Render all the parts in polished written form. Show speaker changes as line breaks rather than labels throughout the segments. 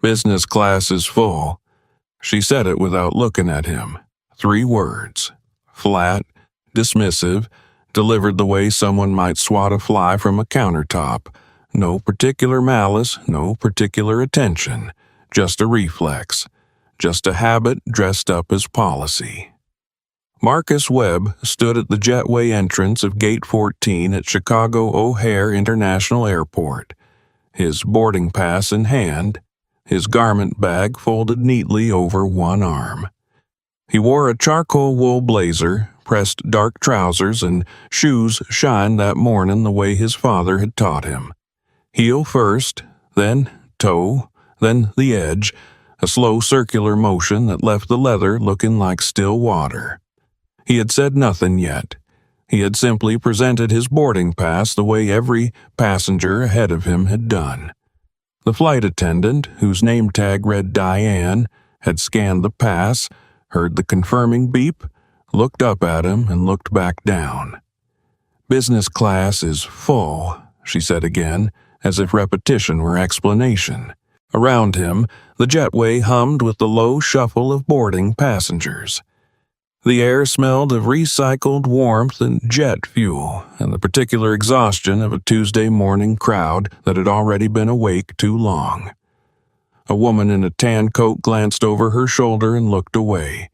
Business class is full. She said it without looking at him. 3 words. Flat, dismissive, delivered the way someone might swat a fly from a countertop. No particular malice, no particular attention. Just a reflex. Just a habit dressed up as policy. Marcus Webb stood at the jetway entrance of Gate 14 at Chicago O'Hare International Airport, his boarding pass in hand, his garment bag folded neatly over one arm. He wore a charcoal wool blazer, pressed dark trousers, and shoes shined that morning the way his father had taught him. Heel first, then toe, then the edge, a slow circular motion that left the leather looking like still water. He had said nothing yet. He had simply presented his boarding pass the way every passenger ahead of him had done. The flight attendant, whose name tag read Diane, had scanned the pass, heard the confirming beep, looked up at him, and looked back down. "Business class is full," she said again, as if repetition were explanation. Around him, the jetway hummed with the low shuffle of boarding passengers. The air smelled of recycled warmth and jet fuel, and the particular exhaustion of a Tuesday morning crowd that had already been awake too long. A woman in a tan coat glanced over her shoulder and looked away.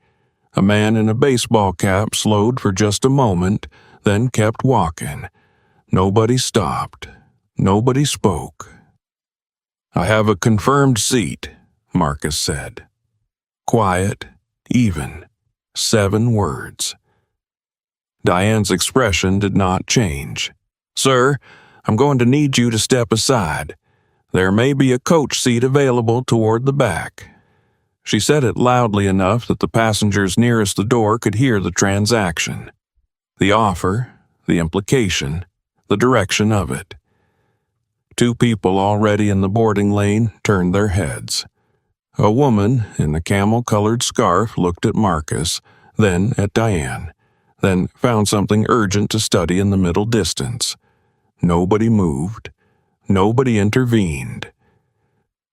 A man in a baseball cap slowed for just a moment, then kept walking. Nobody stopped. Nobody spoke. "I have a confirmed seat," Marcus said. Quiet, even. 7 words. Diane's expression did not change. "Sir, I'm going to need you to step aside. There may be a coach seat available toward the back." She said it loudly enough that the passengers nearest the door could hear the transaction. The offer, the implication, the direction of it. 2 people already in the boarding lane turned their heads. A woman in a camel-colored scarf looked at Marcus, then at Diane, then found something urgent to study in the middle distance. Nobody moved. Nobody intervened.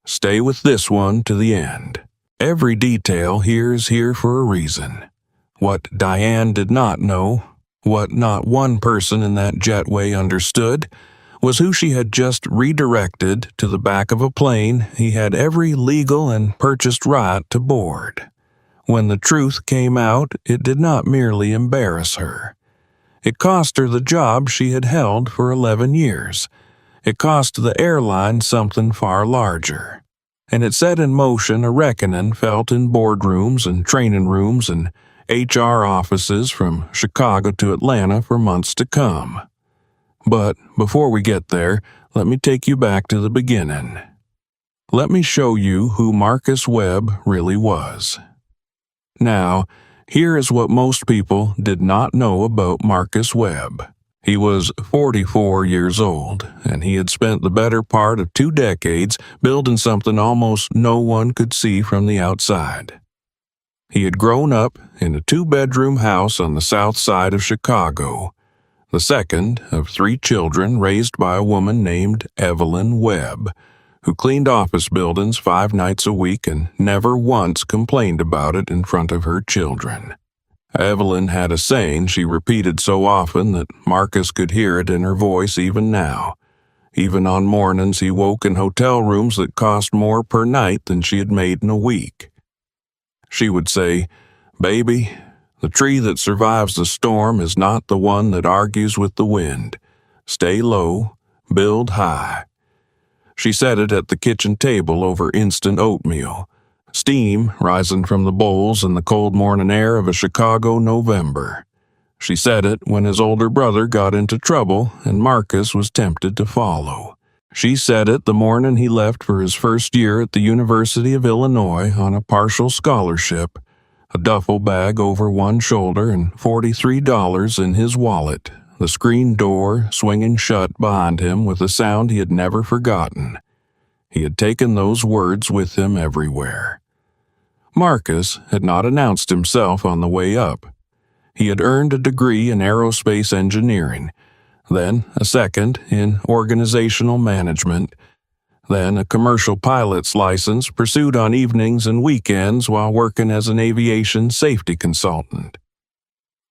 "Stay with this one to the end. Every detail here is here for a reason." What Diane did not know, what not one person in that jetway understood, was who she had just redirected to the back of a plane he had every legal and purchased right to board. When the truth came out, it did not merely embarrass her. It cost her the job she had held for 11 years. It cost the airline something far larger. And it set in motion a reckoning felt in boardrooms and training rooms and HR offices from Chicago to Atlanta for months to come. But before we get there, let me take you back to the beginning. Let me show you who Marcus Webb really was. Now, here is what most people did not know about Marcus Webb. He was 44 years old, and he had spent the better part of 2 decades building something almost no one could see from the outside. He had grown up in a 2-bedroom house on the south side of Chicago, the second of 3 children raised by a woman named Evelyn Webb, who cleaned office buildings 5 nights a week and never once complained about it in front of her children. Evelyn had a saying she repeated so often that Marcus could hear it in her voice even now, even on mornings he woke in hotel rooms that cost more per night than she had made in a week. She would say, "Baby, the tree that survives the storm is not the one that argues with the wind. Stay low, build high." She said it at the kitchen table over instant oatmeal, steam rising from the bowls in the cold morning air of a Chicago November. She said it when his older brother got into trouble and Marcus was tempted to follow. She said it the morning he left for his first year at the University of Illinois on a partial scholarship, a duffel bag over one shoulder and $43 in his wallet, the screen door swinging shut behind him with a sound he had never forgotten. He had taken those words with him everywhere. Marcus had not announced himself on the way up. He had earned a degree in aerospace engineering, then a second in organizational management, then a commercial pilot's license pursued on evenings and weekends while working as an aviation safety consultant.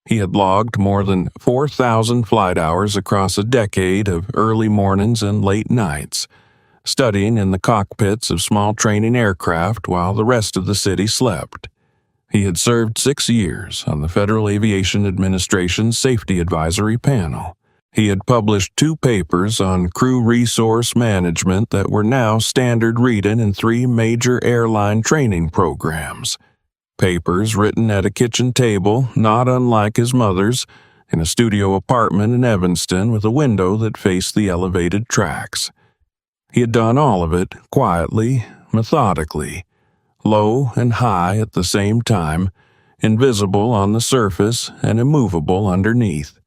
He had logged more than 4,000 flight hours across a decade of early mornings and late nights, studying in the cockpits of small training aircraft while the rest of the city slept. He had served 6 years on the Federal Aviation Administration's Safety Advisory Panel. He had published 2 papers on crew resource management that were now standard reading in 3 major airline training programs. Papers written at a kitchen table not unlike his mother's, in a studio apartment in Evanston with a window that faced the elevated tracks. He had done all of it quietly, methodically, low and high at the same time, invisible on the surface and immovable underneath.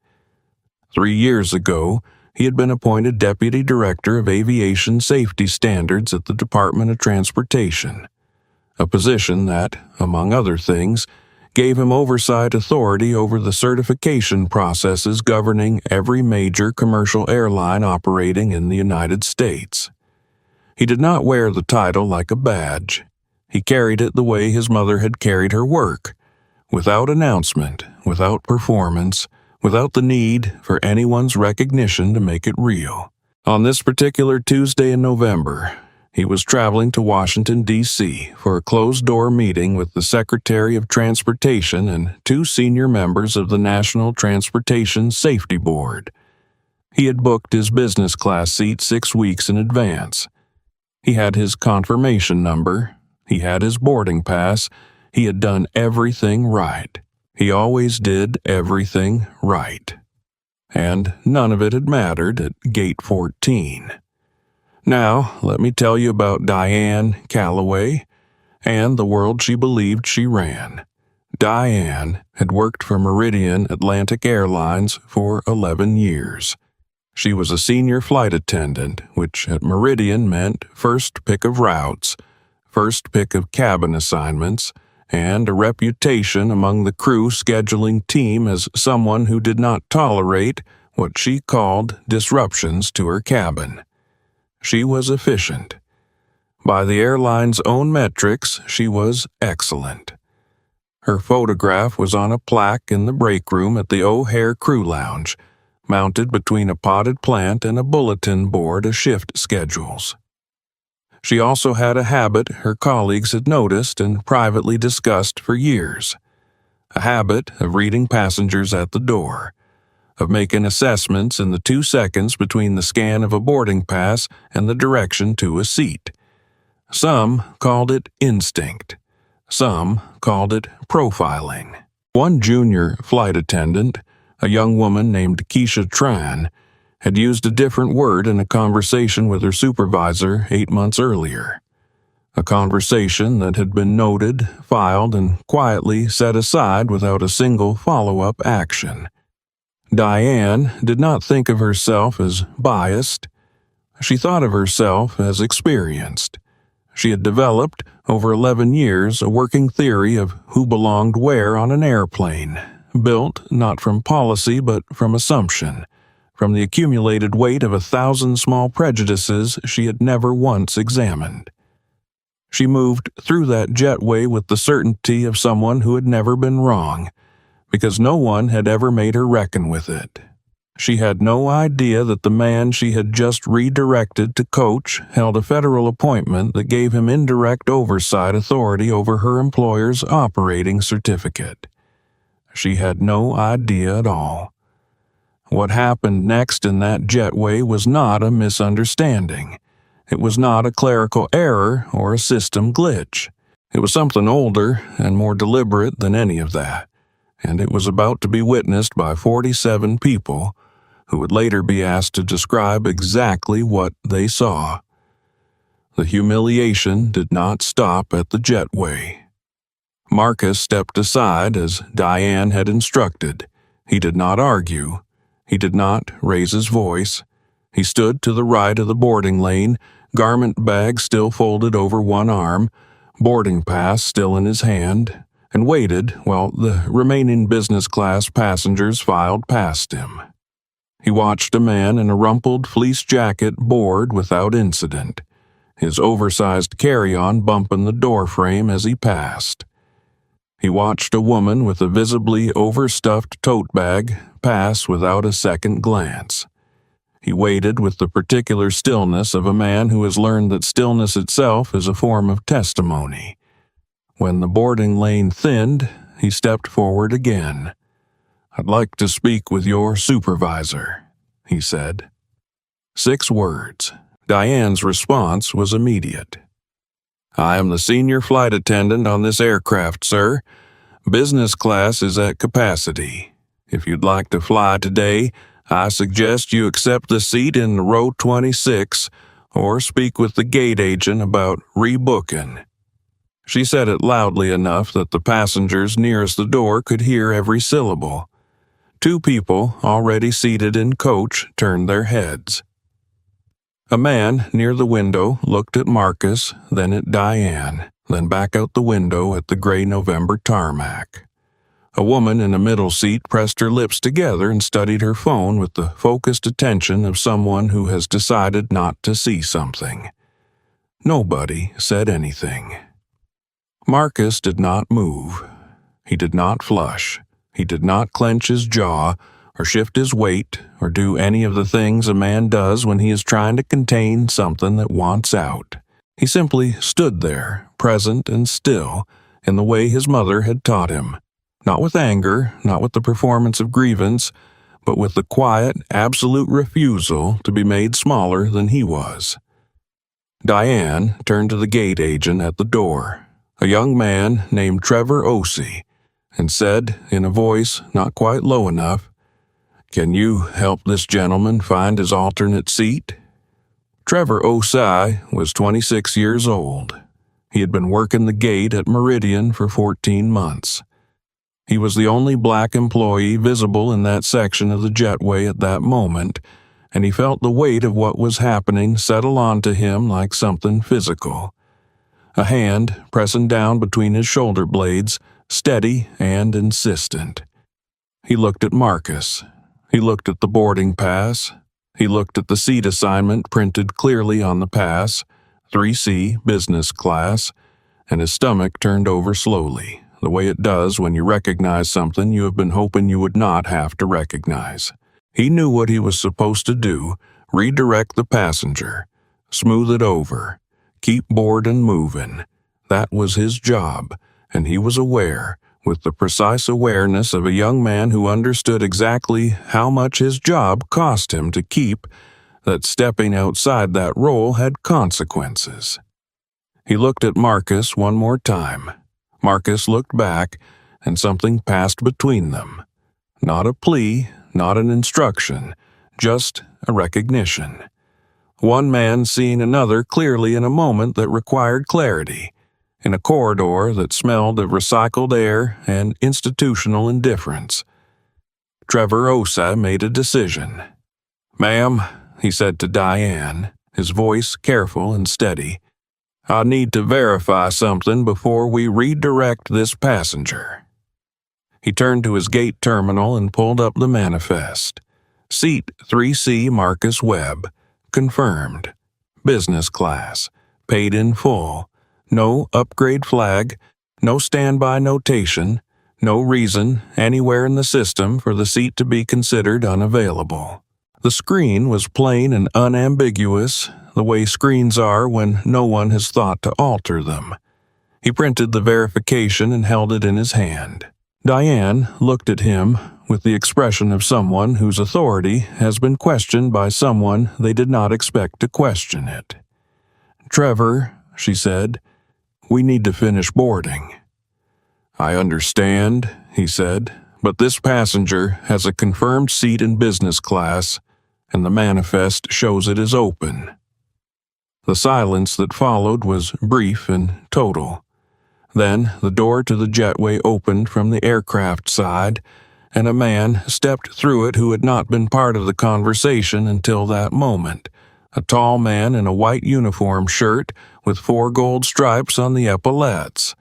3 years ago, he had been appointed Deputy Director of Aviation Safety Standards at the Department of Transportation, a position that, among other things, gave him oversight authority over the certification processes governing every major commercial airline operating in the United States. He did not wear the title like a badge. He carried it the way his mother had carried her work, without announcement, without performance, without the need for anyone's recognition to make it real. On this particular Tuesday in November, he was traveling to Washington, D.C. for a closed-door meeting with the Secretary of Transportation and 2 senior members of the National Transportation Safety Board. He had booked his business class seat 6 weeks in advance. He had his confirmation number. He had his boarding pass. He had done everything right. He always did everything right. And none of it had mattered at Gate 14. Now, let me tell you about Diane Calloway and the world she believed she ran. Diane had worked for Meridian Atlantic Airlines for 11 years. She was a senior flight attendant, which at Meridian meant first pick of routes, first pick of cabin assignments, and a reputation among the crew scheduling team as someone who did not tolerate what she called disruptions to her cabin. She was efficient. By the airline's own metrics, she was excellent. Her photograph was on a plaque in the break room at the O'Hare Crew Lounge, mounted between a potted plant and a bulletin board of shift schedules. She also had a habit her colleagues had noticed and privately discussed for years, a habit of reading passengers at the door, of making assessments in the 2 seconds between the scan of a boarding pass and the direction to a seat. Some called it instinct. Some called it profiling. One junior flight attendant, a young woman named Keisha Tran, had used a different word in a conversation with her supervisor 8 months earlier. A conversation that had been noted, filed, and quietly set aside without a single follow-up action. Diane did not think of herself as biased. She thought of herself as experienced. She had developed, over 11 years, a working theory of who belonged where on an airplane, built not from policy but from assumption, from the accumulated weight of 1,000 small prejudices she had never once examined. She moved through that jetway with the certainty of someone who had never been wrong, because no one had ever made her reckon with it. She had no idea that the man she had just redirected to coach held a federal appointment that gave him indirect oversight authority over her employer's operating certificate. She had no idea at all. What happened next in that jetway was not a misunderstanding. It was not a clerical error or a system glitch. It was something older and more deliberate than any of that, and it was about to be witnessed by 47 people who would later be asked to describe exactly what they saw. The humiliation did not stop at the jetway. Marcus stepped aside as Diane had instructed. He did not argue. He did not raise his voice. He stood to the right of the boarding lane, garment bag still folded over one arm, boarding pass still in his hand, and waited while the remaining business class passengers filed past him. He watched a man in a rumpled fleece jacket board without incident. his oversized carry-on bumping the doorframe as he passed. He watched a woman with a visibly overstuffed tote bag pass without a second glance. He waited with the particular stillness of a man who has learned that stillness itself is a form of testimony. When the boarding lane thinned, he stepped forward again. "I'd like to speak with your supervisor," he said. 6 words. Diane's response was immediate. "I am the senior flight attendant on this aircraft, sir. Business class is at capacity. If you'd like to fly today, I suggest you accept the seat in row 26 or speak with the gate agent about rebooking." She said it loudly enough that the passengers nearest the door could hear every syllable. 2 people, already seated in coach, turned their heads. A man near the window looked at Marcus, then at Diane, then back out the window at the gray November tarmac. A woman in a middle seat pressed her lips together and studied her phone with the focused attention of someone who has decided not to see something. Nobody said anything. Marcus did not move. He did not flush. He did not clench his jaw or shift his weight or do any of the things a man does when he is trying to contain something that wants out. He simply stood there, present and still, in the way his mother had taught him. Not with anger, not with the performance of grievance, but with the quiet, absolute refusal to be made smaller than he was. Diane turned to the gate agent at the door, a young man named Trevor Osei, and said, in a voice not quite low enough, "Can you help this gentleman find his alternate seat?" Trevor Osei was 26 years old. He had been working the gate at Meridian for 14 months. He was the only black employee visible in that section of the jetway at that moment, and he felt the weight of what was happening settle onto him like something physical. A hand pressing down between his shoulder blades, steady and insistent. He looked at Marcus. He looked at the boarding pass. He looked at the seat assignment printed clearly on the pass, 3C, business class, and his stomach turned over slowly, the way it does when you recognize something you have been hoping you would not have to recognize. He knew what he was supposed to do: redirect the passenger, smooth it over, keep boarding moving. That was his job, and he was aware, with the precise awareness of a young man who understood exactly how much his job cost him to keep, that stepping outside that role had consequences. He looked at Marcus one more time. Marcus looked back, and something passed between them. Not a plea, not an instruction, just a recognition. One man seeing another clearly in a moment that required clarity, in a corridor that smelled of recycled air and institutional indifference. Trevor Osei made a decision. "Ma'am," he said to Diane, his voice careful and steady, "I need to verify something before we redirect this passenger." He turned to his gate terminal and pulled up the manifest. Seat 3C Marcus Webb. Confirmed. Business class. Paid in full. No upgrade flag. No standby notation. No reason anywhere in the system for the seat to be considered unavailable. The screen was plain and unambiguous, the way screens are when no one has thought to alter them. He printed the verification and held it in his hand. Diane looked at him with the expression of someone whose authority has been questioned by someone they did not expect to question it. "Trevor," she said, "we need to finish boarding." "I understand," he said, "but this passenger has a confirmed seat in business class, and the manifest shows it is open." The silence that followed was brief and total. Then the door to the jetway opened from the aircraft side, and a man stepped through it who had not been part of the conversation until that moment, a tall man in a white uniform shirt with 4 gold stripes on the epaulettes,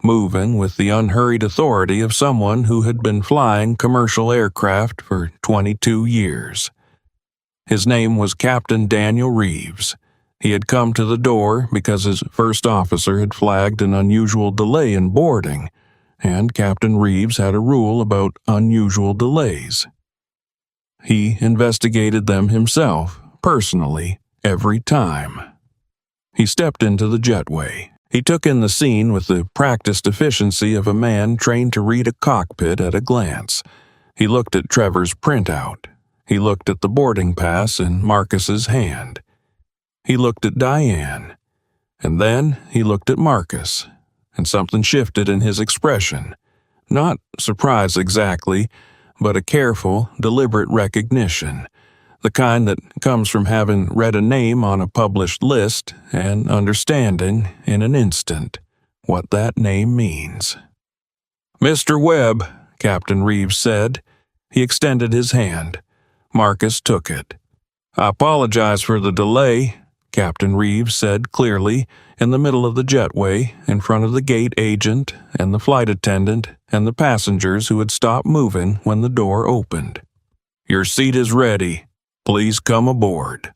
moving with the unhurried authority of someone who had been flying commercial aircraft for 22 years. His name was Captain Daniel Reeves, He had come to the door because his first officer had flagged an unusual delay in boarding, and Captain Reeves had a rule about unusual delays. He investigated them himself, personally, every time. He stepped into the jetway. He took in the scene with the practiced efficiency of a man trained to read a cockpit at a glance. He looked at Trevor's printout. He looked at the boarding pass in Marcus's hand. He looked at Diane. And then he looked at Marcus, and something shifted in his expression. Not surprise exactly, but a careful, deliberate recognition, the kind that comes from having read a name on a published list and understanding in an instant what that name means. "Mr. Webb," Captain Reeves said. He extended his hand. Marcus took it. "I apologize for the delay," Captain Reeves said clearly, in the middle of the jetway, in front of the gate agent and the flight attendant and the passengers who had stopped moving when the door opened. "Your seat is ready. Please come aboard."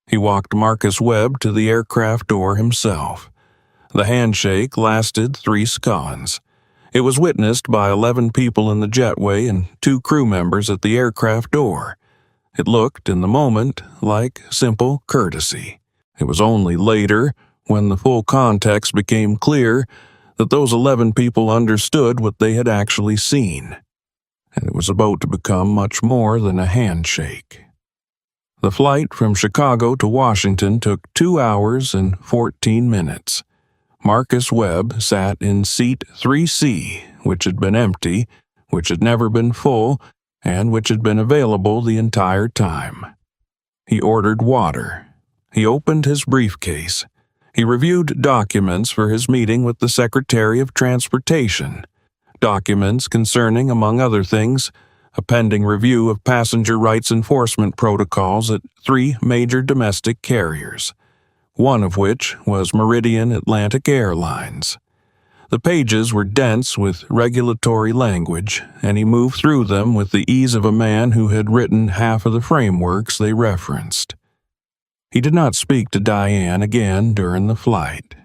He walked Marcus Webb to the aircraft door himself. The handshake lasted 3 seconds. It was witnessed by 11 people in the jetway and 2 crew members at the aircraft door. It looked, in the moment, like simple courtesy. It was only later, when the full context became clear, that those 11 people understood what they had actually seen. And it was about to become much more than a handshake. The flight from Chicago to Washington took 2 hours and 14 minutes. Marcus Webb sat in seat 3C, which had been empty, which had never been full, and which had been available the entire time. He ordered water. He opened his briefcase. He reviewed documents for his meeting with the Secretary of Transportation, documents concerning, among other things, a pending review of passenger rights enforcement protocols at 3 major domestic carriers, one of which was Meridian Atlantic Airlines. The pages were dense with regulatory language, and he moved through them with the ease of a man who had written half of the frameworks they referenced. He did not speak to Diane again during the flight.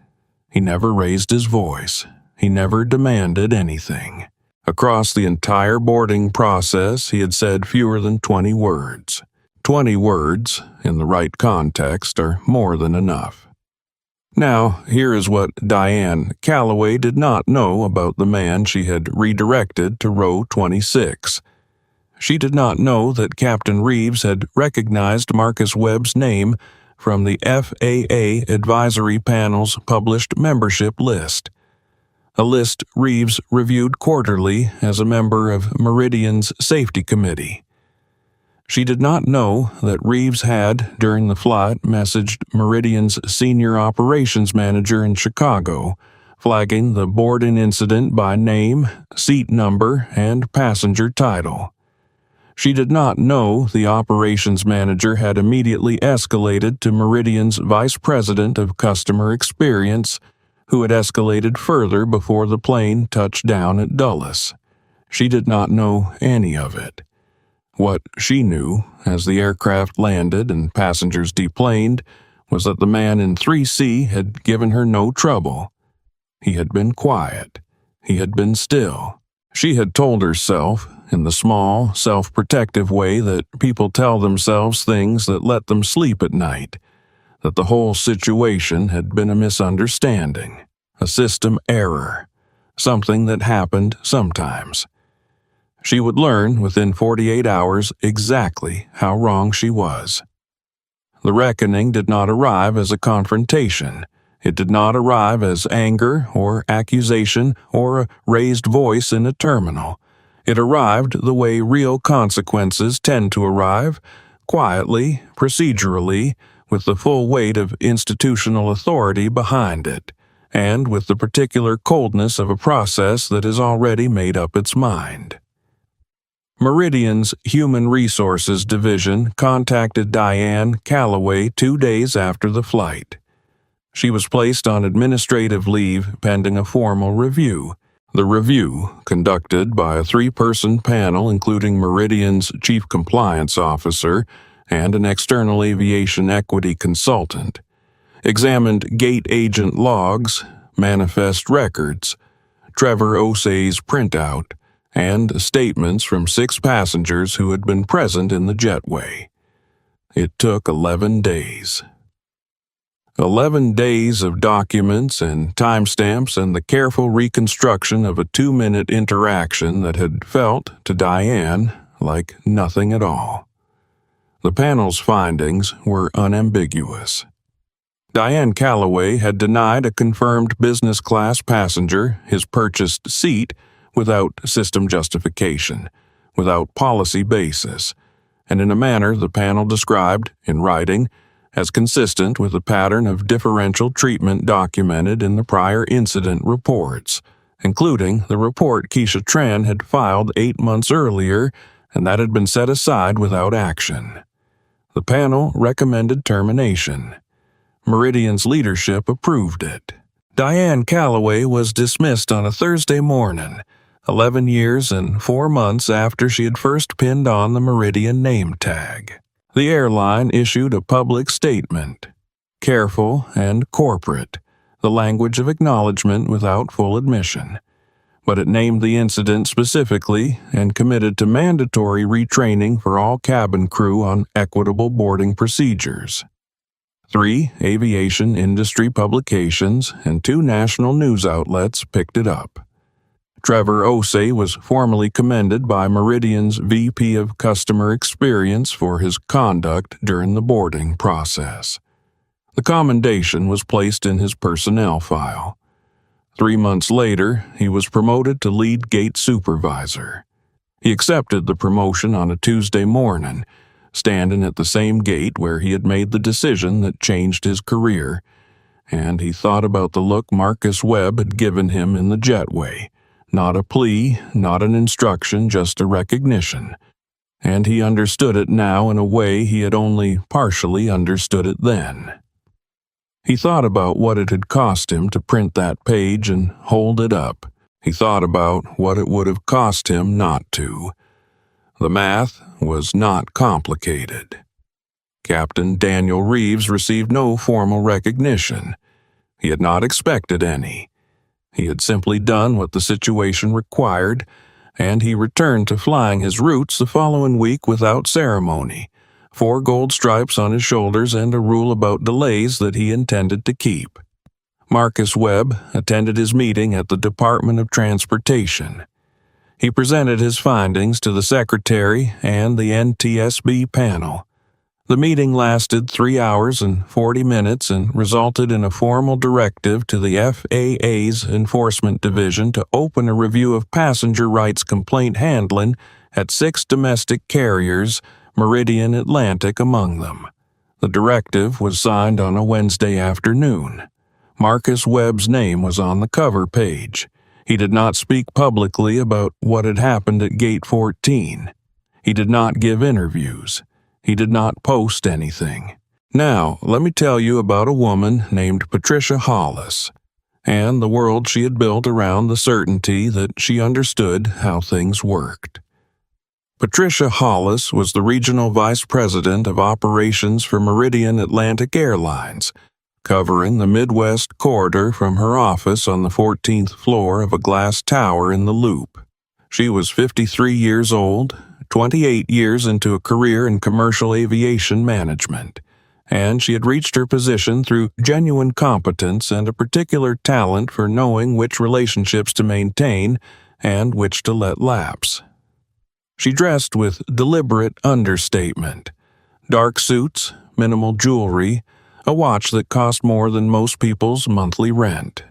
He never raised his voice. He never demanded anything. Across the entire boarding process, he had said fewer than 20 words. 20 words, in the right context, are more than enough. Now, here is what Diane Calloway did not know about the man she had redirected to row 26. She did not know that Captain Reeves had recognized Marcus Webb's name from the FAA Advisory Panel's published membership list, a list Reeves reviewed quarterly as a member of Meridian's Safety Committee. She did not know that Reeves had, during the flight, messaged Meridian's senior operations manager in Chicago, flagging the boarding incident by name, seat number, and passenger title. She did not know the operations manager had immediately escalated to Meridian's vice president of customer experience, who had escalated further before the plane touched down at Dulles. She did not know any of it. What she knew, as the aircraft landed and passengers deplaned, was that the man in 3C had given her no trouble. He had been quiet. He had been still. She had told herself, in the small, self-protective way that people tell themselves things that let them sleep at night, that the whole situation had been a misunderstanding, a system error, something that happened sometimes. She would learn within 48 hours exactly how wrong she was. The reckoning did not arrive as a confrontation. It did not arrive as anger or accusation or a raised voice in a terminal. It arrived the way real consequences tend to arrive, quietly, procedurally, with the full weight of institutional authority behind it, and with the particular coldness of a process that has already made up its mind. Meridian's Human Resources Division contacted Diane Calloway 2 days after the flight. She was placed on administrative leave pending a formal review. The review, conducted by a 3-person panel including Meridian's Chief Compliance Officer and an external aviation equity consultant, examined gate agent logs, manifest records, Trevor Osei's printout, and statements from 6 passengers who had been present in the jetway. It took 11 days. 11 days of documents and timestamps and the careful reconstruction of a 2-minute interaction that had felt, to Diane, like nothing at all. The panel's findings were unambiguous. Diane Calloway had denied a confirmed business class passenger his purchased seat without system justification, without policy basis, and in a manner the panel described, in writing, as consistent with the pattern of differential treatment documented in the prior incident reports, including the report Keisha Tran had filed 8 months earlier and that had been set aside without action. The panel recommended termination. Meridian's leadership approved it. Diane Calloway was dismissed on a Thursday morning, 11 years and 4 months after she had first pinned on the Meridian name tag. The airline issued a public statement, careful and corporate, the language of acknowledgement without full admission, but it named the incident specifically and committed to mandatory retraining for all cabin crew on equitable boarding procedures. 3 aviation industry publications and 2 national news outlets picked it up. Trevor Osei was formally commended by Meridian's VP of Customer Experience for his conduct during the boarding process. The commendation was placed in his personnel file. 3 months later, he was promoted to lead gate supervisor. He accepted the promotion on a Tuesday morning, standing at the same gate where he had made the decision that changed his career, and he thought about the look Marcus Webb had given him in the jetway. Not a plea, not an instruction, just a recognition. And he understood it now in a way he had only partially understood it then. He thought about what it had cost him to print that page and hold it up. He thought about what it would have cost him not to. The math was not complicated. Captain Daniel Reeves received no formal recognition. He had not expected any. He had simply done what the situation required, and he returned to flying his routes the following week without ceremony, 4 gold stripes on his shoulders and a rule about delays that he intended to keep. Marcus Webb attended his meeting at the Department of Transportation. He presented his findings to the Secretary and the NTSB panel. The meeting lasted 3 hours and 40 minutes and resulted in a formal directive to the FAA's Enforcement Division to open a review of passenger rights complaint handling at 6 domestic carriers, Meridian Atlantic among them. The directive was signed on a Wednesday afternoon. Marcus Webb's name was on the cover page. He did not speak publicly about what had happened at Gate 14. He did not give interviews. He did not post anything. Now, let me tell you about a woman named Patricia Hollis, and the world she had built around the certainty that she understood how things worked. Patricia Hollis was the Regional Vice President of Operations for Meridian Atlantic Airlines, covering the Midwest corridor from her office on the 14th floor of a glass tower in the Loop. She was 53 years old, 28 years into a career in commercial aviation management, and she had reached her position through genuine competence and a particular talent for knowing which relationships to maintain and which to let lapse. She dressed with deliberate understatement, dark suits, minimal jewelry, a watch that cost more than most people's monthly rent.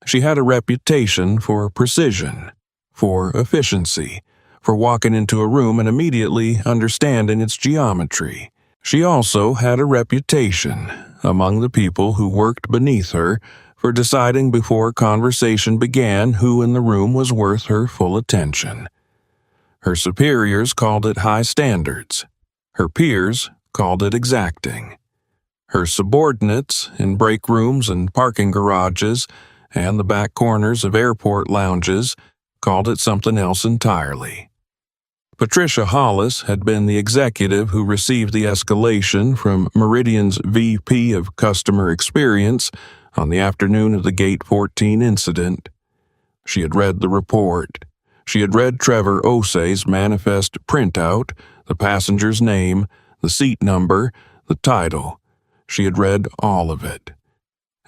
She had a reputation for precision, for efficiency, for walking into a room and immediately understanding its geometry. She also had a reputation, among the people who worked beneath her, for deciding before conversation began who in the room was worth her full attention. Her superiors called it high standards. Her peers called it exacting. Her subordinates, in break rooms and parking garages and the back corners of airport lounges, called it something else entirely. Patricia Hollis had been the executive who received the escalation from Meridian's VP of Customer Experience on the afternoon of the Gate 14 incident. She had read the report. She had read Trevor Osei's manifest printout, the passenger's name, the seat number, the title. She had read all of it.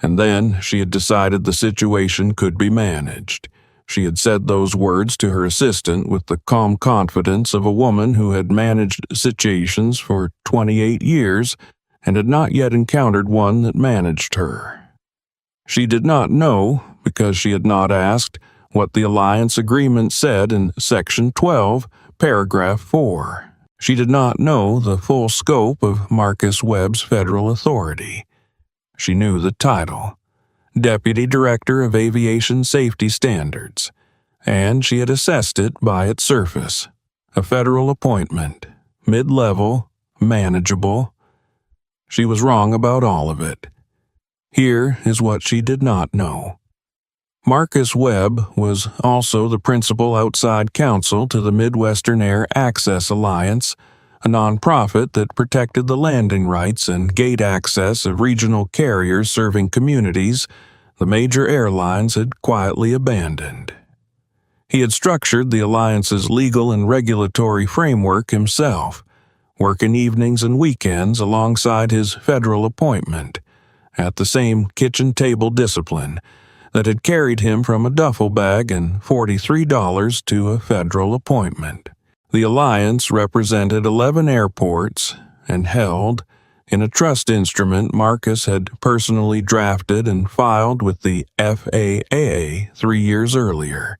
And then she had decided the situation could be managed. She had said those words to her assistant with the calm confidence of a woman who had managed situations for 28 years and had not yet encountered one that managed her. She did not know, because she had not asked, what the alliance agreement said in Section 12, Paragraph 4. She did not know the full scope of Marcus Webb's federal authority. She knew the title, Deputy Director of Aviation Safety Standards, and she had assessed it by its surface. A federal appointment, mid-level, manageable. She was wrong about all of it. Here is what she did not know. Marcus Webb was also the principal outside counsel to the Midwestern Air Access Alliance, a nonprofit that protected the landing rights and gate access of regional carriers serving communities the major airlines had quietly abandoned. He had structured the alliance's legal and regulatory framework himself, working evenings and weekends alongside his federal appointment, at the same kitchen table discipline that had carried him from a duffel bag and $43 to a federal appointment. The alliance represented 11 airports and held, in a trust instrument Marcus had personally drafted and filed with the FAA 3 years earlier,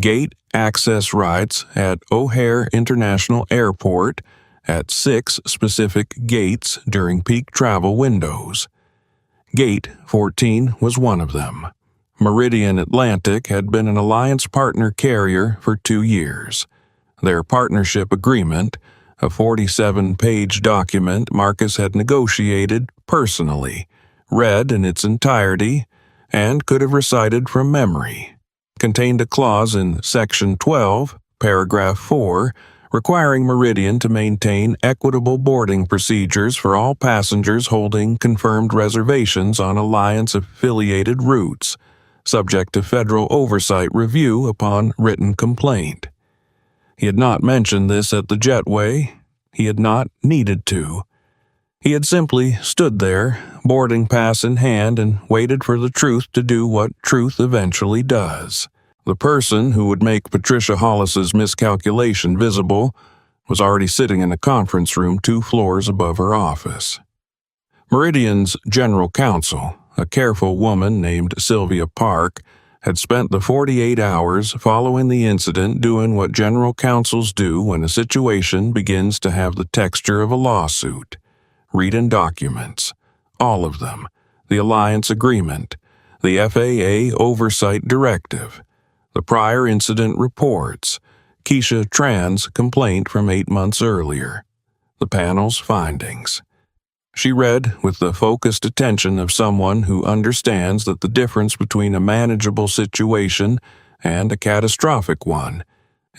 gate access rights at O'Hare International Airport at 6 specific gates during peak travel windows. Gate 14 was one of them. Meridian Atlantic had been an alliance partner carrier for 2 years. Their partnership agreement, a 47-page document Marcus had negotiated personally, read in its entirety, and could have recited from memory, contained a clause in Section 12, Paragraph 4, requiring Meridian to maintain equitable boarding procedures for all passengers holding confirmed reservations on alliance-affiliated routes, subject to federal oversight review upon written complaint. He had not mentioned this at the jetway. He had not needed to. He had simply stood there, boarding pass in hand, and waited for the truth to do what truth eventually does. The person who would make Patricia Hollis's miscalculation visible was already sitting in a conference room 2 floors above her office. Meridian's general counsel, a careful woman named Sylvia Park, had spent the 48 hours following the incident doing what general counsels do when a situation begins to have the texture of a lawsuit. Reading documents, all of them, the alliance agreement, the FAA oversight directive, the prior incident reports, Keisha Tran's complaint from 8 months earlier, the panel's findings. She read with the focused attention of someone who understands that the difference between a manageable situation and a catastrophic one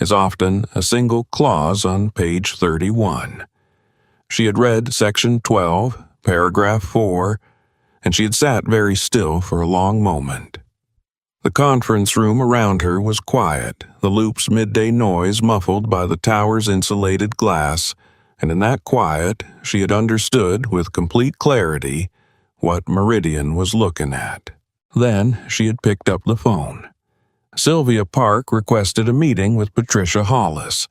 is often a single clause on page 31. She had read Section 12, Paragraph 4, and she had sat very still for a long moment. The conference room around her was quiet, the loop's midday noise muffled by the tower's insulated glass, and in that quiet she had understood with complete clarity what Meridian was looking at. Then she had picked up the phone. Sylvia Park requested a meeting with Patricia Hollis.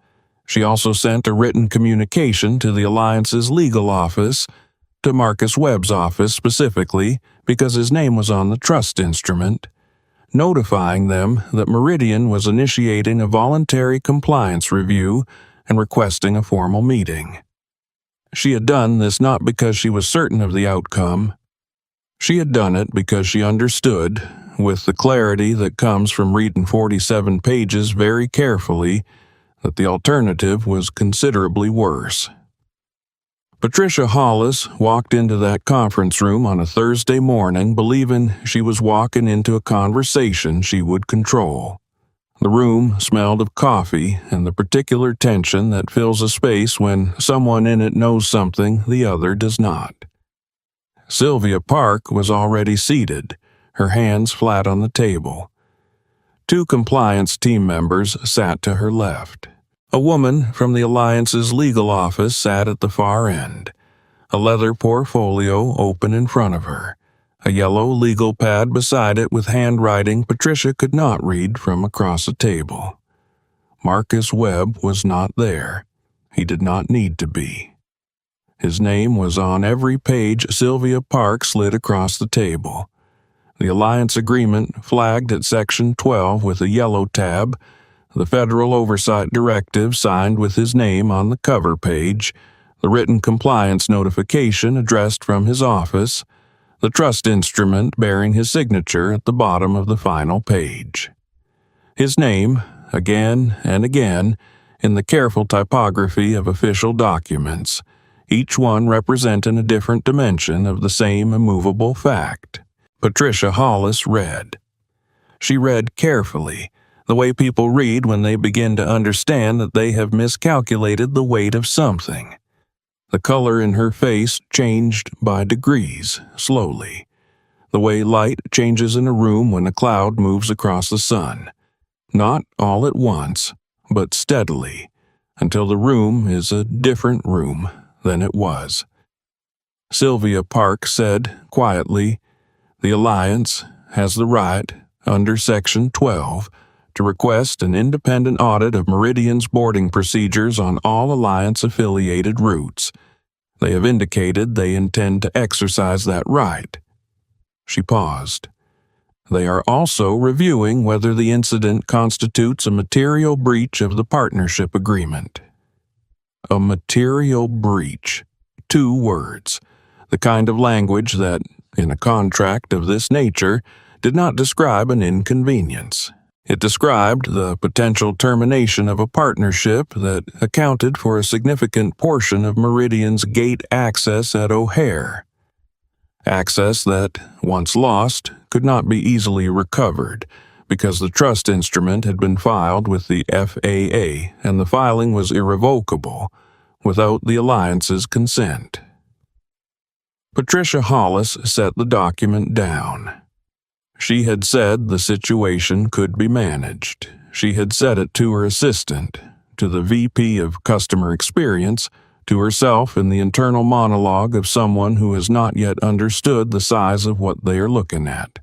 She also sent a written communication to the Alliance's legal office, to Marcus Webb's office specifically because his name was on the trust instrument, notifying them that Meridian was initiating a voluntary compliance review and requesting a formal meeting. She had done this not because she was certain of the outcome. She had done it because she understood, with the clarity that comes from reading 47 pages very carefully, that the alternative was considerably worse. Patricia Hollis walked into that conference room on a Thursday morning believing she was walking into a conversation she would control. The room smelled of coffee and the particular tension that fills a space when someone in it knows something the other does not. Sylvia Park was already seated, her hands flat on the table. 2 compliance team members sat to her left. A woman from the Alliance's legal office sat at the far end, a leather portfolio open in front of her, a yellow legal pad beside it with handwriting Patricia could not read from across the table. Marcus Webb was not there. He did not need to be. His name was on every page Sylvia Park slid across the table. The Alliance Agreement flagged at Section 12 with a yellow tab, the Federal Oversight Directive signed with his name on the cover page, the written compliance notification addressed from his office, the trust instrument bearing his signature at the bottom of the final page. His name, again and again, in the careful typography of official documents, each one representing a different dimension of the same immovable fact. Patricia Hollis read. She read carefully, the way people read when they begin to understand that they have miscalculated the weight of something. The color in her face changed by degrees, slowly, the way light changes in a room when a cloud moves across the sun. Not all at once, but steadily, until the room is a different room than it was. Sylvia Park said quietly, "The Alliance has the right, under Section 12, to request an independent audit of Meridian's boarding procedures on all Alliance-affiliated routes. They have indicated they intend to exercise that right." She paused. "They are also reviewing whether the incident constitutes a material breach of the partnership agreement." A material breach. 2 words. The kind of language that, in a contract of this nature, did not describe an inconvenience. It described the potential termination of a partnership that accounted for a significant portion of Meridian's gate access at O'Hare. Access that, once lost, could not be easily recovered, because the trust instrument had been filed with the FAA and the filing was irrevocable, without the Alliance's consent. Patricia Hollis set the document down. She had said the situation could be managed. She had said it to her assistant, to the VP of Customer Experience, to herself in the internal monologue of someone who has not yet understood the size of what they are looking at.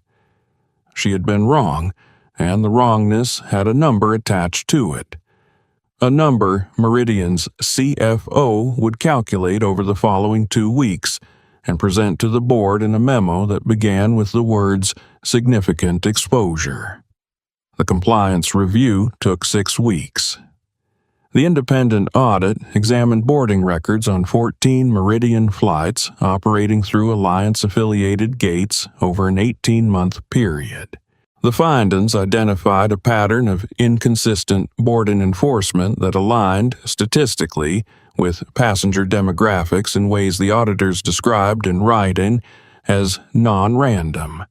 She had been wrong, and the wrongness had a number attached to it. A number Meridian's CFO would calculate over the following 2 weeks and present to the board in a memo that began with the words "significant exposure." The compliance review took 6 weeks. The independent audit examined boarding records on 14 Meridian flights operating through Alliance-affiliated gates over an 18-month period. The findings identified a pattern of inconsistent boarding enforcement that aligned, statistically, with passenger demographics in ways the auditors described in writing as non-random.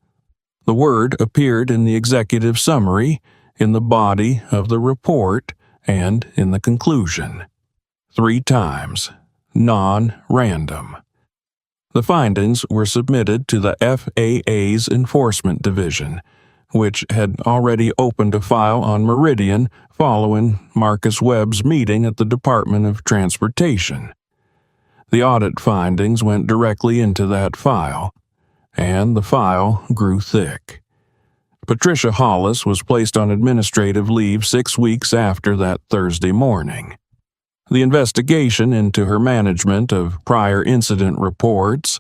The word appeared in the executive summary, in the body of the report, and in the conclusion. 3 times. Non-random. The findings were submitted to the FAA's Enforcement Division, which had already opened a file on Meridian following Marcus Webb's meeting at the Department of Transportation. The audit findings went directly into that file, and the file grew thick. Patricia Hollis was placed on administrative leave 6 weeks after that Thursday morning. The investigation into her management of prior incident reports,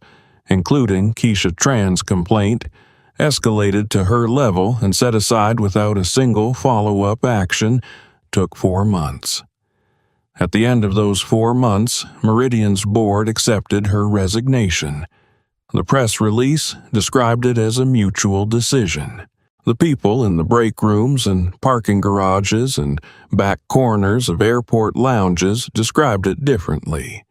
including Keisha Tran's complaint, escalated to her level and set aside without a single follow-up action, took 4 months. At the end of those 4 months, Meridian's board accepted her resignation. The press release described it as a mutual decision. The people in the break rooms and parking garages and back corners of airport lounges described it differently.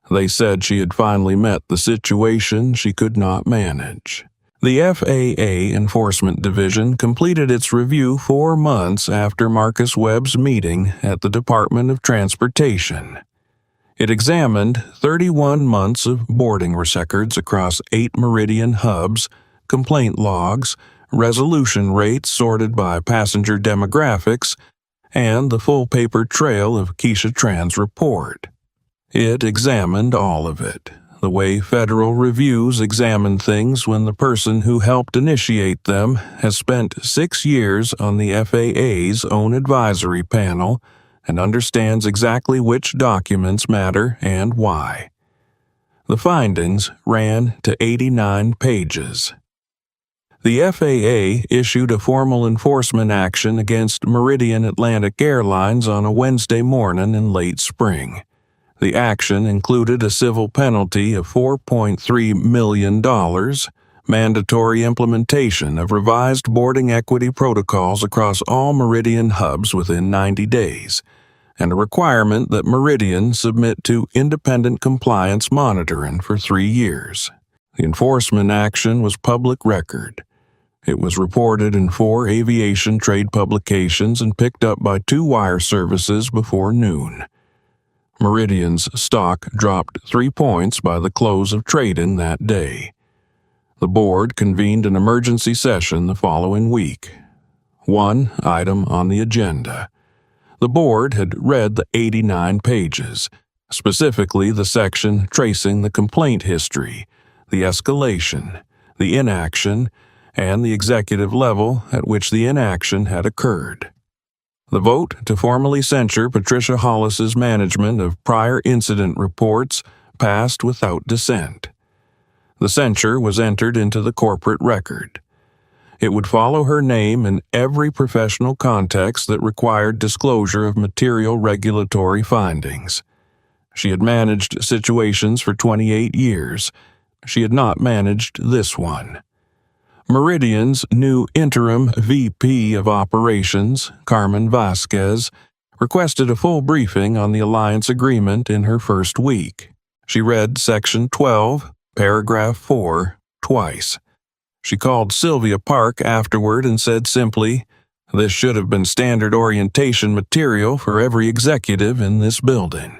They said she had finally met the situation she could not manage. The FAA Enforcement Division completed its review 4 months after Marcus Webb's meeting at the Department of Transportation. It examined 31 months of boarding records across 8 Meridian hubs, complaint logs, resolution rates sorted by passenger demographics, and the full paper trail of Keisha Tran's report. It examined all of it, the way federal reviews examine things when the person who helped initiate them has spent 6 years on the FAA's own advisory panel and understands exactly which documents matter and why. The findings ran to 89 pages. The FAA issued a formal enforcement action against Meridian Atlantic Airlines on a Wednesday morning in late spring. The action included a civil penalty of $4.3 million, mandatory implementation of revised boarding equity protocols across all Meridian hubs within 90 days, and a requirement that Meridian submit to independent compliance monitoring for 3 years. The enforcement action was public record. It was reported in 4 aviation trade publications and picked up by 2 wire services before noon. Meridian's stock dropped 3 points by the close of trading that day. The board convened an emergency session the following week. One item on the agenda. The board had read the 89 pages, specifically the section tracing the complaint history, the escalation, the inaction, and the executive level at which the inaction had occurred. The vote to formally censure Patricia Hollis's management of prior incident reports passed without dissent. The censure was entered into the corporate record. It would follow her name in every professional context that required disclosure of material regulatory findings. She had managed situations for 28 years. She had not managed this one. Meridian's new interim VP of Operations, Carmen Vasquez, requested a full briefing on the alliance agreement in her first week. She read Section 12, Paragraph 4, twice. She called Sylvia Park afterward and said simply, "This should have been standard orientation material for every executive in this building."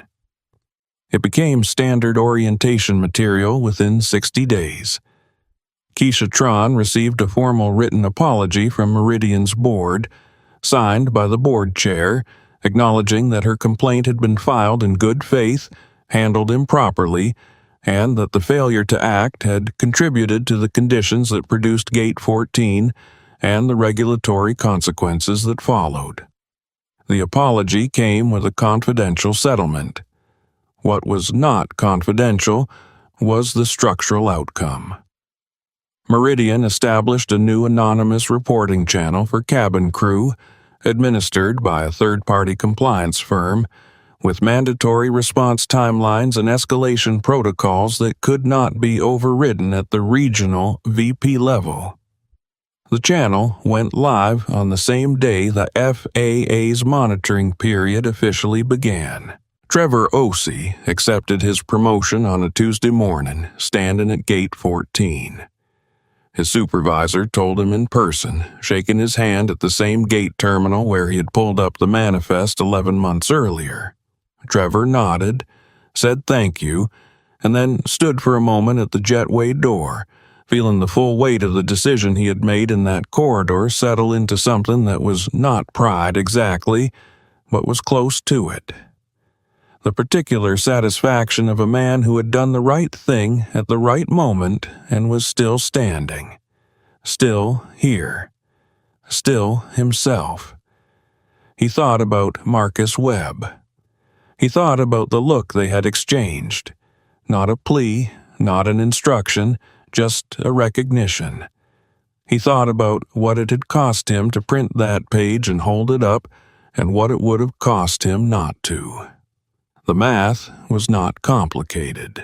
It became standard orientation material within 60 days. Keisha Tran received a formal written apology from Meridian's board, signed by the board chair, acknowledging that her complaint had been filed in good faith, handled improperly, and that the failure to act had contributed to the conditions that produced Gate 14 and the regulatory consequences that followed. The apology came with a confidential settlement. What was not confidential was the structural outcome. Meridian established a new anonymous reporting channel for cabin crew, administered by a third-party compliance firm, with mandatory response timelines and escalation protocols that could not be overridden at the regional VP level. The channel went live on the same day the FAA's monitoring period officially began. Trevor Osey accepted his promotion on a Tuesday morning, standing at Gate 14. His supervisor told him in person, shaking his hand at the same gate terminal where he had pulled up the manifest 11 months earlier. Trevor nodded, said thank you, and then stood for a moment at the jetway door, feeling the full weight of the decision he had made in that corridor settle into something that was not pride exactly, but was close to it. The particular satisfaction of a man who had done the right thing at the right moment and was still standing, still here, still himself. He thought about Marcus Webb. He thought about the look they had exchanged. Not a plea, not an instruction, just a recognition. He thought about what it had cost him to print that page and hold it up, and what it would have cost him not to. The math was not complicated.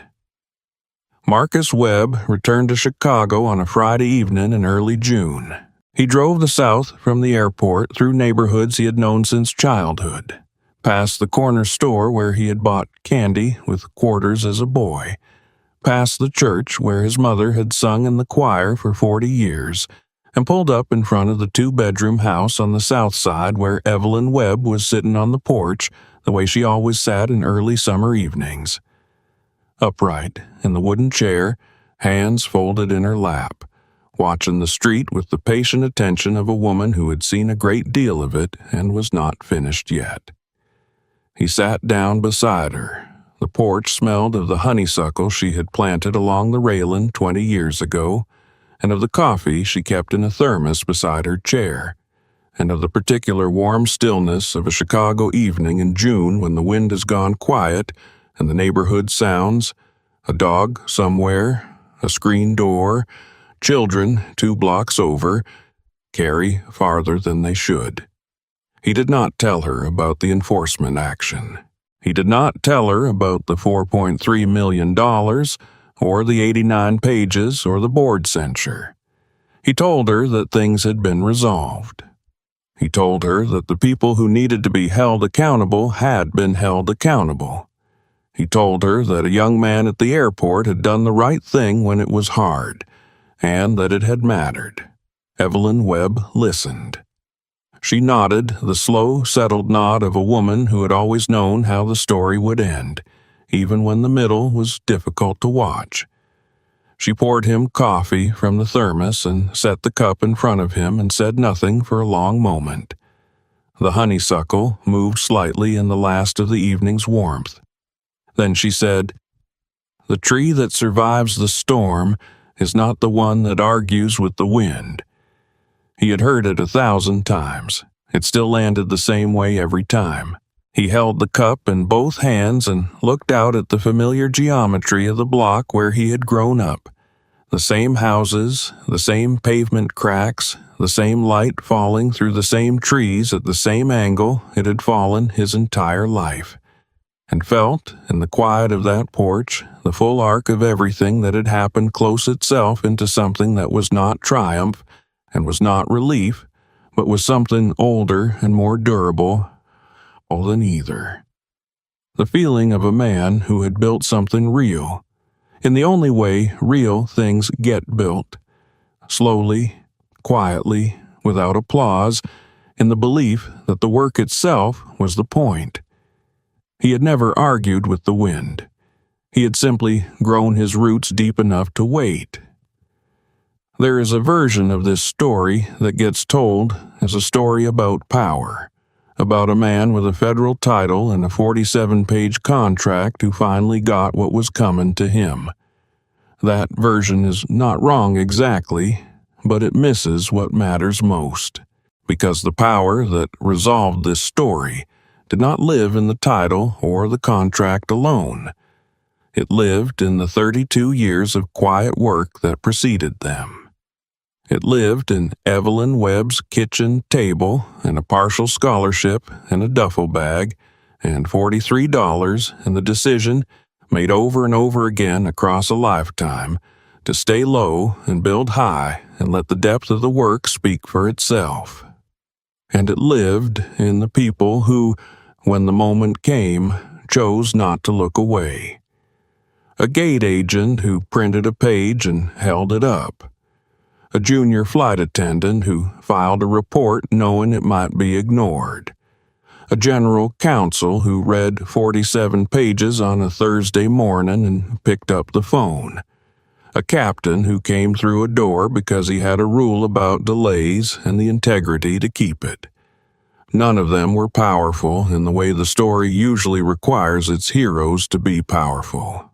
Marcus Webb returned to Chicago on a Friday evening in early June. He drove the south from the airport through neighborhoods he had known since childhood, past the corner store where he had bought candy with quarters as a boy, past the church where his mother had sung in the choir for 40 years, and pulled up in front of the two-bedroom house on the south side where Evelyn Webb was sitting on the porch the way she always sat in early summer evenings. Upright in the wooden chair, hands folded in her lap, watching the street with the patient attention of a woman who had seen a great deal of it and was not finished yet. He sat down beside her. The porch smelled of the honeysuckle she had planted along the railing 20 years ago, and of the coffee she kept in a thermos beside her chair, and of the particular warm stillness of a Chicago evening in June when the wind has gone quiet and the neighborhood sounds, a dog somewhere, a screen door, children 2 blocks over, carry farther than they should. He did not tell her about the enforcement action. He did not tell her about the $4.3 million or the 89 pages or the board censure. He told her that things had been resolved. He told her that the people who needed to be held accountable had been held accountable. He told her that a young man at the airport had done the right thing when it was hard, and that it had mattered. Evelyn Webb listened. She nodded, the slow, settled nod of a woman who had always known how the story would end, even when the middle was difficult to watch. She poured him coffee from the thermos and set the cup in front of him and said nothing for a long moment. The honeysuckle moved slightly in the last of the evening's warmth. Then she said, "The tree that survives the storm is not the one that argues with the wind." He had heard it 1,000 times. It still landed the same way every time. He held the cup in both hands and looked out at the familiar geometry of the block where he had grown up. The same houses, the same pavement cracks, the same light falling through the same trees at the same angle it had fallen his entire life. And felt, in the quiet of that porch, the full arc of everything that had happened close itself into something that was not triumph, and was not relief, but was something older and more durable than either. The feeling of a man who had built something real, in the only way real things get built, slowly, quietly, without applause, in the belief that the work itself was the point. He had never argued with the wind. He had simply grown his roots deep enough to wait. There is a version of this story that gets told as a story about power, about a man with a federal title and a 47-page contract who finally got what was coming to him. That version is not wrong exactly, but it misses what matters most, because the power that resolved this story did not live in the title or the contract alone. It lived in the 32 years of quiet work that preceded them. It lived in Evelyn Webb's kitchen table and a partial scholarship and a duffel bag and $43 and the decision, made over and over again across a lifetime, to stay low and build high and let the depth of the work speak for itself. And it lived in the people who, when the moment came, chose not to look away. A gate agent who printed a page and held it up. A junior flight attendant who filed a report knowing it might be ignored. A general counsel who read 47 pages on a Thursday morning and picked up the phone. A captain who came through a door because he had a rule about delays and the integrity to keep it. None of them were powerful in the way the story usually requires its heroes to be powerful.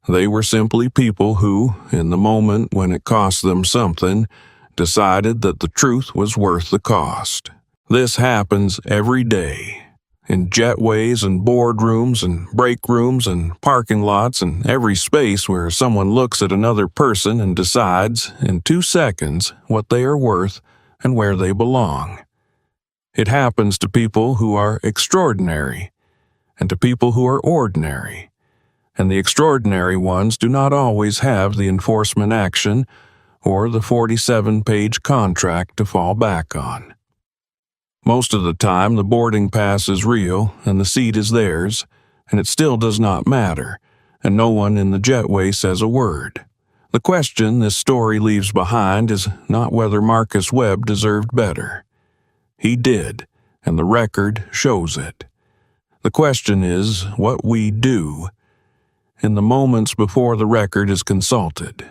They were simply people who, in the moment when it cost them something, decided that the truth was worth the cost. This happens every day, in jetways and boardrooms and break rooms and parking lots and every space where someone looks at another person and decides, in 2 seconds, what they are worth and where they belong. It happens to people who are extraordinary and to people who are ordinary. And the extraordinary ones do not always have the enforcement action or the 47-page contract to fall back on. Most of the time, the boarding pass is real and the seat is theirs, and it still does not matter, and no one in the jetway says a word. The question this story leaves behind is not whether Marcus Webb deserved better. He did, and the record shows it. The question is what we do in the moments before the record is consulted.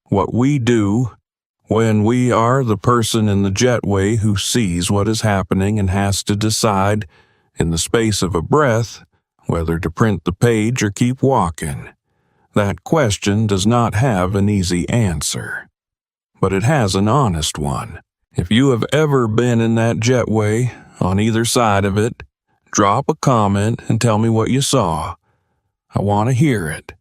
What we do when we are the person in the jetway who sees what is happening and has to decide, in the space of a breath, whether to print the page or keep walking. That question does not have an easy answer, but it has an honest one. If you have ever been in that jetway, on either side of it, drop a comment and tell me what you saw. I want to hear it.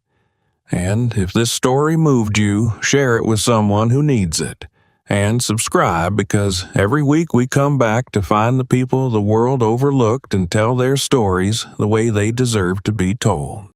And if this story moved you, share it with someone who needs it. And subscribe, because every week we come back to find the people the world overlooked and tell their stories the way they deserve to be told.